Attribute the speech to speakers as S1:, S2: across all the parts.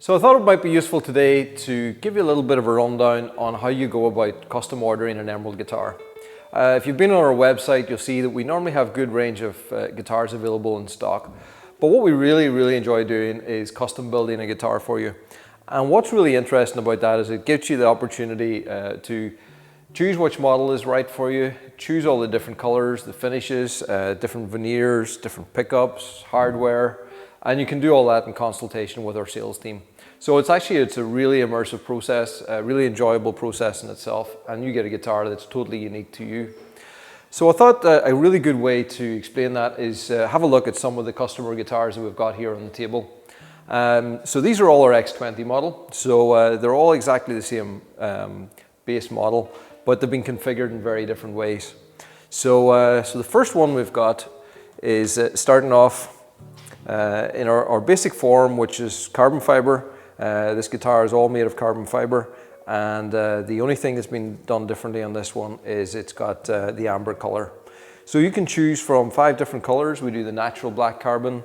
S1: So I thought it might be useful today to give you a little bit of a rundown on how you go about custom ordering an emerald guitar. If you've been on our website, you'll see that we normally have a good range of guitars available in stock. But what we really enjoy doing is custom building a guitar for you. And what's really interesting about that is it gives you the opportunity to choose which model is right for you, choose all the different colors, the finishes, different veneers, different pickups, hardware, and you can do all that in consultation with our sales team. So it's a really immersive process, a really enjoyable process in itself, and you get a guitar that's totally unique to you. So I thought a really good way to explain that is have a look at some of the customer guitars that we've got here on the table. So these are all our X20 model, so they're all exactly the same base model, but they've been configured in very different ways. So the first one we've got is starting off in our basic form, which is carbon fiber. This guitar is all made of carbon fiber, and the only thing that's been done differently on this one is it's got the amber color. So you can choose from 5 different colors. We do the natural black carbon,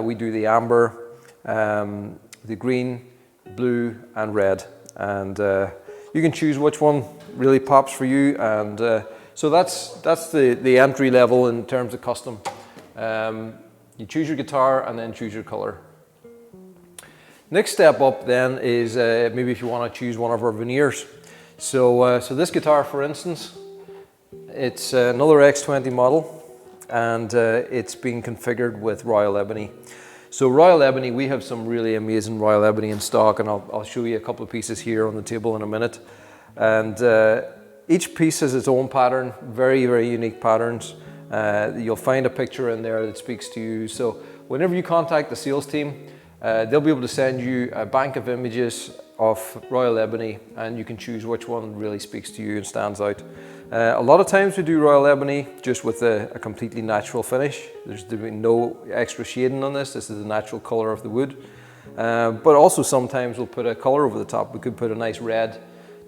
S1: we do the amber, the green, blue and red, and you can choose which one really pops for you. And so that's the entry level in terms of custom. You choose your guitar and then choose your color. Next step up then is maybe if you want to choose one of our veneers. So this guitar, for instance, it's another X20 model, and it's been configured with Royal Ebony. So Royal Ebony, we have some really amazing Royal Ebony in stock, and I'll show you a couple of pieces here on the table in a minute. And each piece has its own pattern, very unique patterns. You'll find a picture in there that speaks to you. So whenever you contact the sales team, they'll be able to send you a bank of images of Royal Ebony, and you can choose which one really speaks to you and stands out. A lot of times we do Royal Ebony just with a completely natural finish. There's been no extra shading on this. This is the natural color of the wood. But also sometimes we'll put a color over the top. We could put a nice red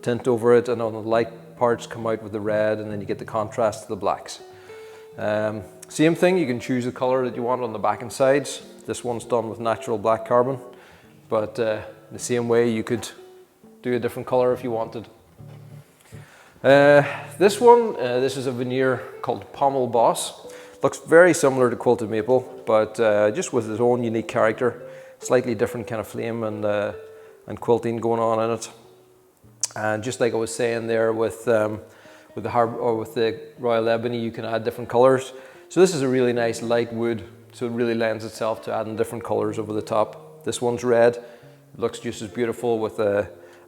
S1: tint over it, and on the light parts come out with the red, and then you get the contrast to the blacks. Same thing, you can choose the color that you want on the back and sides. This one's done with natural black carbon, but the same way you could do a different color if you wanted. This one, this is a veneer called Pommel Boss. Looks very similar to Quilted Maple, but just with its own unique character, slightly different kind of flame and quilting going on in it. And just like I was saying there with the Royal Ebony, you can add different colors. So this is a really nice light wood, so it really lends itself to adding different colors over the top. This one's red, it looks just as beautiful with a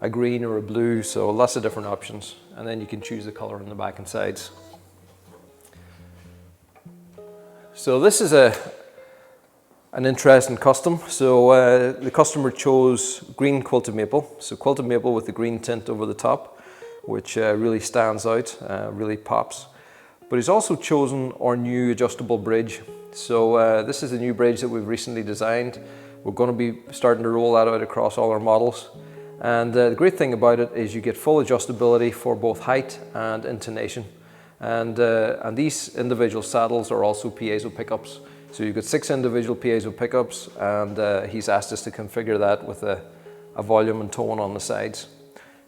S1: green or a blue, so lots of different options. And then you can choose the color on the back and sides. So this is an interesting custom. So the customer chose green Quilted Maple. So Quilted Maple with the green tint over the top, which really stands out, really pops. But he's also chosen our new adjustable bridge. So this is a new bridge that we've recently designed. We're going to be starting to roll that out across all our models. And the great thing about it is you get full adjustability for both height and intonation. And these individual saddles are also piezo pickups. So you've got 6 individual piezo pickups, and he's asked us to configure that with a volume and tone on the sides.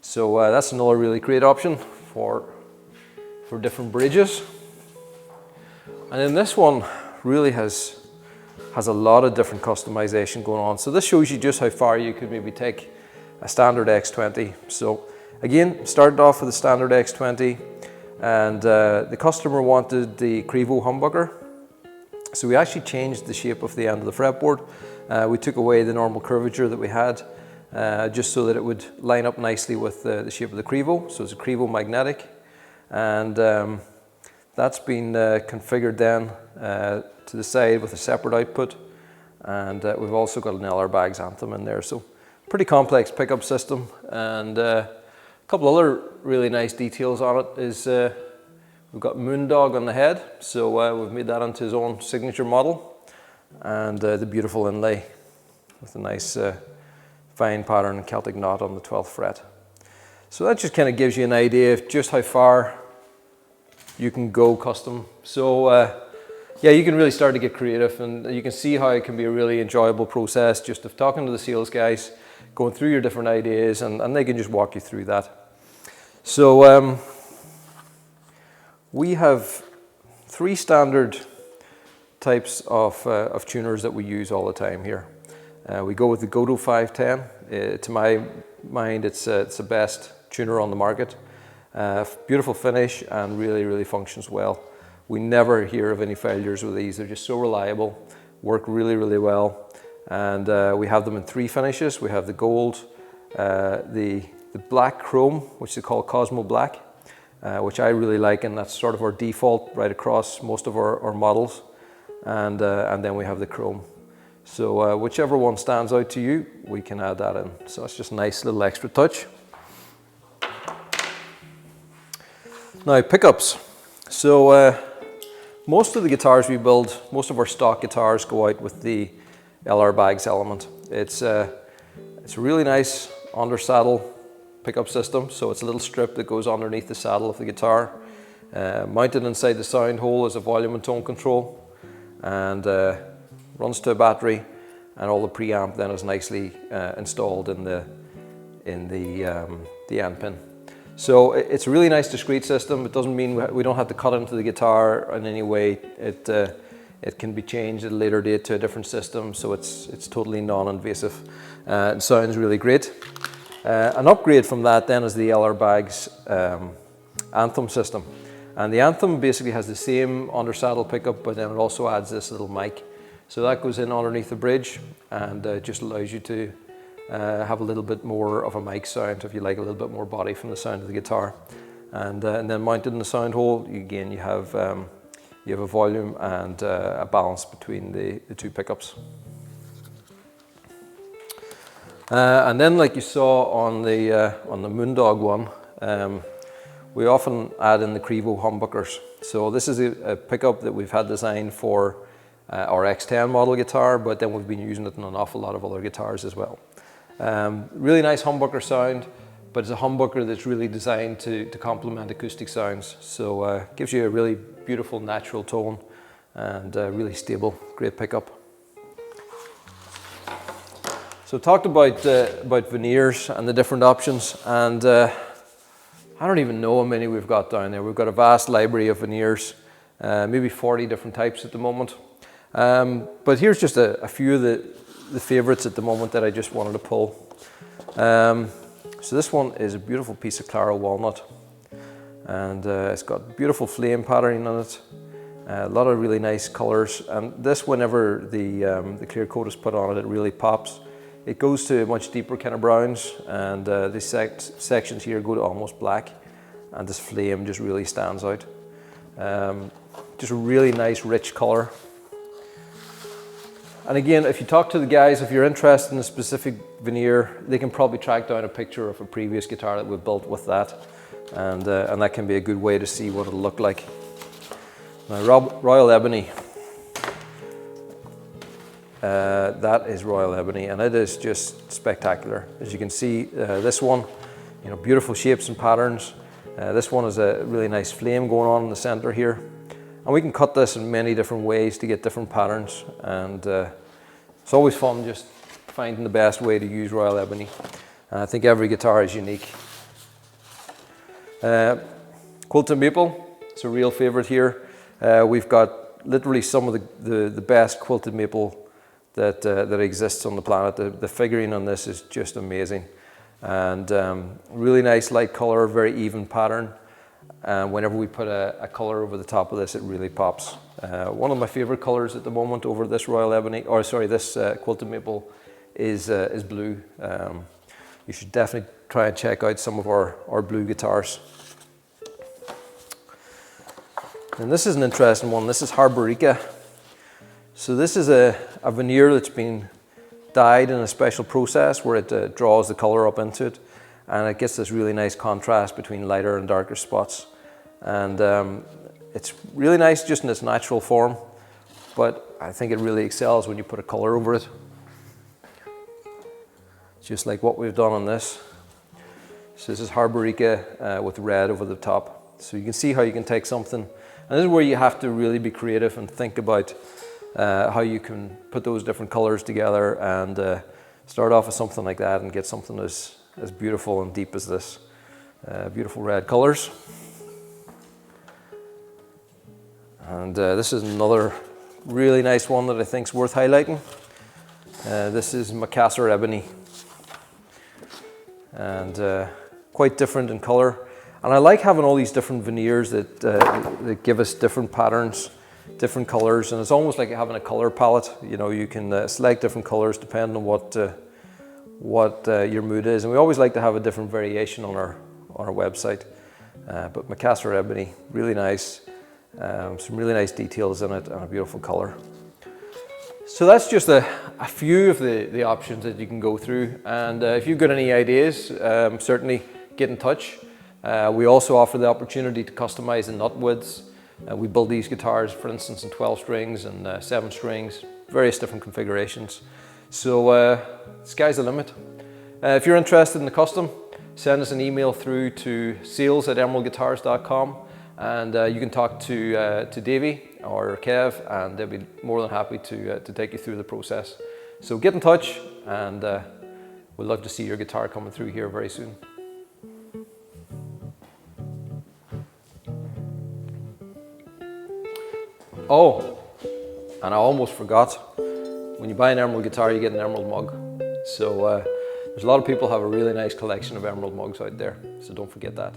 S1: So that's another really great option for different bridges. And then this one really has a lot of different customization going on. So this shows you just how far you could maybe take a standard X20. So again, started off with a standard X20, and the customer wanted the Crevo humbucker. So we actually changed the shape of the end of the fretboard. We took away the normal curvature that we had, just so that it would line up nicely with the shape of the Crevo. So it's a Crevo magnetic, and that's been configured then to the side with a separate output, and we've also got an LR Bags Anthem in there. So pretty complex pickup system, and a couple other really nice details on it is we've got Moondog on the head, so we've made that into his own signature model, and the beautiful inlay with a nice fine pattern and Celtic knot on the 12th fret. So that just kind of gives you an idea of just how far you can go custom. So yeah, you can really start to get creative, and you can see how it can be a really enjoyable process just of talking to the sales guys, going through your different ideas, and they can just walk you through that. So we have 3 standard types of tuners that we use all the time here. We go with the Godo 510. To my mind, it's the best tuner on the market. Beautiful finish and really functions well. We never hear of any failures with these. They're just so reliable, work really well. And we have them in 3 finishes. We have the gold, the black chrome, which they call Cosmo Black, which I really like, and that's sort of our default right across most of our models. And then we have the chrome. So whichever one stands out to you, we can add that in. So it's just a nice little extra touch. Now, pickups. So most of the guitars we build, most of our stock guitars go out with the LR Bags element. It's a really nice under saddle pickup system. So it's a little strip that goes underneath the saddle of the guitar. Mounted inside the sound hole is a volume and tone control, and runs to a battery, and all the preamp then is nicely installed in the end pin. So it's a really nice discrete system. It doesn't mean we don't have to cut into the guitar in any way. It can be changed at a later date to a different system, so it's totally non-invasive. It sounds really great. An upgrade from that then is the LR Bags Anthem system. And the Anthem basically has the same under saddle pickup, but then it also adds this little mic. So that goes in underneath the bridge and just allows you to have a little bit more of a mic sound, if you like, a little bit more body from the sound of the guitar. And then mounted in the sound hole, again, you have a volume and a balance between the 2 pickups. And then, like you saw on the Moondog one, we often add in the Crevo humbuckers. So this is a pickup that we've had designed for our X10 model guitar, but then we've been using it in an awful lot of other guitars as well. Really nice humbucker sound, but it's a humbucker that's really designed to complement acoustic sounds. So gives you a really beautiful natural tone and really stable, great pickup. So talked about veneers and the different options, and I don't even know how many we've got down there. We've got a vast library of veneers, maybe 40 different types at the moment. But here's just a few of the favorites at the moment that I just wanted to pull. So this one is a beautiful piece of Claro Walnut, and it's got beautiful flame patterning on it, a lot of really nice colors. And this, whenever the clear coat is put on it, it really pops. It goes to much deeper kind of browns, and these sections here go to almost black, and this flame just really stands out. Just a really nice rich color. And again, if you talk to the guys, if you're interested in a specific veneer, they can probably track down a picture of a previous guitar that we've built with that, and that can be a good way to see what it'll look like. Now, Royal Ebony. That is Royal Ebony, and it is just spectacular. As you can see, this one, beautiful shapes and patterns. This one is a really nice flame going on in the center here. And we can cut this in many different ways to get different patterns, and it's always fun just finding the best way to use Royal Ebony. And I think every guitar is unique. Quilted Maple, it's a real favorite here. We've got literally some of the best Quilted Maple that exists on the planet. The figuring on this is just amazing, and really nice light color, very even pattern. And whenever we put a color over the top of this, it really pops. One of my favorite colors at the moment over this Royal Ebony, or sorry, this Quilted Maple is blue. You should definitely try and check out some of our blue guitars. And this is an interesting one. This is Harborica. So this is a veneer that's been dyed in a special process where it draws the color up into it, and it gets this really nice contrast between lighter and darker spots. And it's really nice just in its natural form, but I think it really excels when you put a color over it. Just like what we've done on this. So this is Harborica with red over the top. So you can see how you can take something And this is where you have to really be creative and think about how you can put those different colors together and start off with something like that and get something as beautiful and deep as this. Beautiful red colors. And this is another really nice one that I think is worth highlighting. This is Macassar Ebony. And quite different in color. And I like having all these different veneers that give us different patterns, different colors, and it's almost like having a color palette. You know, you can select different colors depending on what your mood is. And we always like to have a different variation on our website. But Macassar Ebony, really nice. Some really nice details in it and a beautiful color. So that's just a few of the options that you can go through. And if you've got any ideas, certainly get in touch. We also offer the opportunity to customize the nut widths. We build these guitars, for instance, in 12 strings and 7 strings, various different configurations. So sky's the limit. If you're interested in the custom, send us an email through to sales@emeraldguitars.com, and you can talk to Davey or Kev, and they'll be more than happy to take you through the process. So get in touch, and we'd love to see your guitar coming through here very soon. Oh, and I almost forgot, when you buy an Emerald guitar, you get an Emerald mug. So there's a lot of people who have a really nice collection of Emerald mugs out there, so don't forget that.